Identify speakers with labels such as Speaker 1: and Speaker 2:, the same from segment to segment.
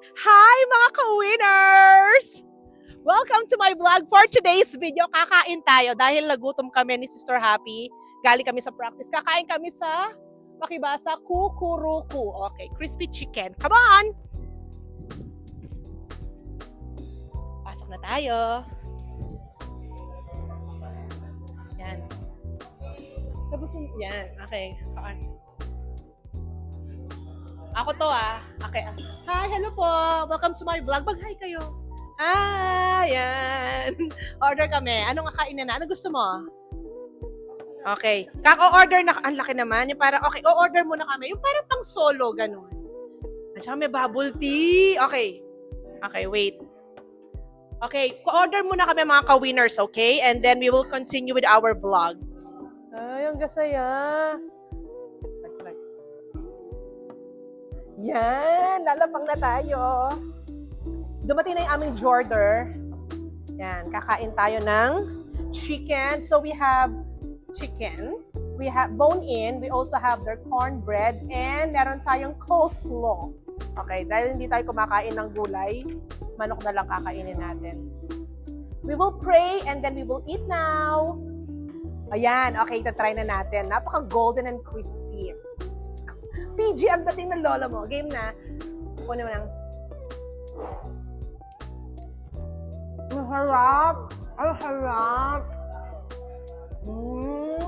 Speaker 1: Hi mga ka-winners! Welcome to my vlog. For today's video, kakain tayo dahil nagutom kami ni Sister Happy. Galing kami sa practice. Kakain kami sa, makibasa, kukuruku. Okay, crispy chicken. Come on! Pasok na tayo. Yan. Tapos, yan. Okay, kaan. Ako to Okay. Hi, hello po. Welcome to my vlog. Mag-hi kayo. Yan. Order kami. Anong kakainin na? Ano gusto mo? Okay. Kaka-order na. Ang laki naman. Yung parang, okay, o-order muna kami. Yung parang pang solo, ganun. At saka may bubble tea. Okay. Okay, wait. Okay, ko-order muna kami mga ka-winners, okay? And then we will continue with our vlog. Ay, ang gasaya. Yan, lalapang na tayo. Dumating na yung aming order. Yan, kakain tayo ng chicken. So we have chicken, we have bone-in, we also have their cornbread, and meron tayong coleslaw. Okay, dahil hindi tayo kumakain ng gulay, manok na lang kakainin natin. We will pray and then we will eat now. Ayan, okay, tatry na natin. Napaka-golden and crispy. PG, ang dating ng lola mo. Game na. Kunin mo lang. Ang harap. Ang harap.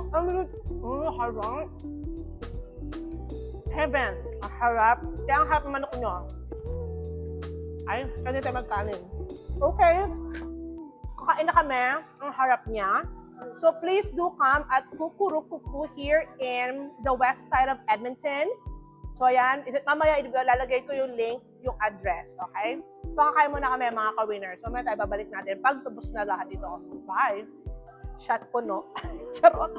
Speaker 1: Ang harap. Heaven. Ang harap. Kaya ang harap ng manok nyo. Ay, kanya tayo magkanin. Okay. Kakain na kami. Ang harap niya. So please do come at Kukurukuku here in the west side of Edmonton. So ayan, mamaya lalagay ko yung link, yung address, okay? So kakain muna kami mga ka-winners. So mamaya tayo babalik natin pag tubos na lahat ito. Bye! Shot po, no? Charot!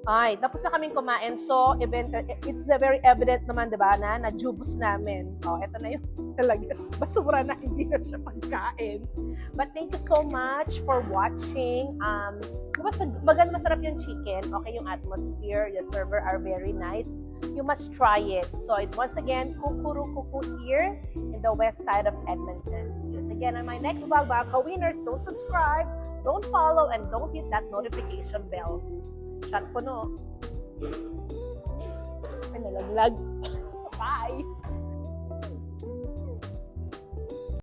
Speaker 1: Ay, tapos na kaming kumain. So, it's very evident naman, di ba, na najubos namin. Oh, eto na yun. Talaga. Basura na, hindi na siya pagkain. But thank you so much for watching. Maganda, masarap yung chicken. Okay, yung atmosphere, yung server are very nice. You must try it. So, it's once again, Kukurukuku here in the west side of Edmonton. See you again on my next vlog, mga ka-winners. Don't subscribe, don't follow, and don't hit that notification bell. Shot po, no? Ay, nalaglag. Bye!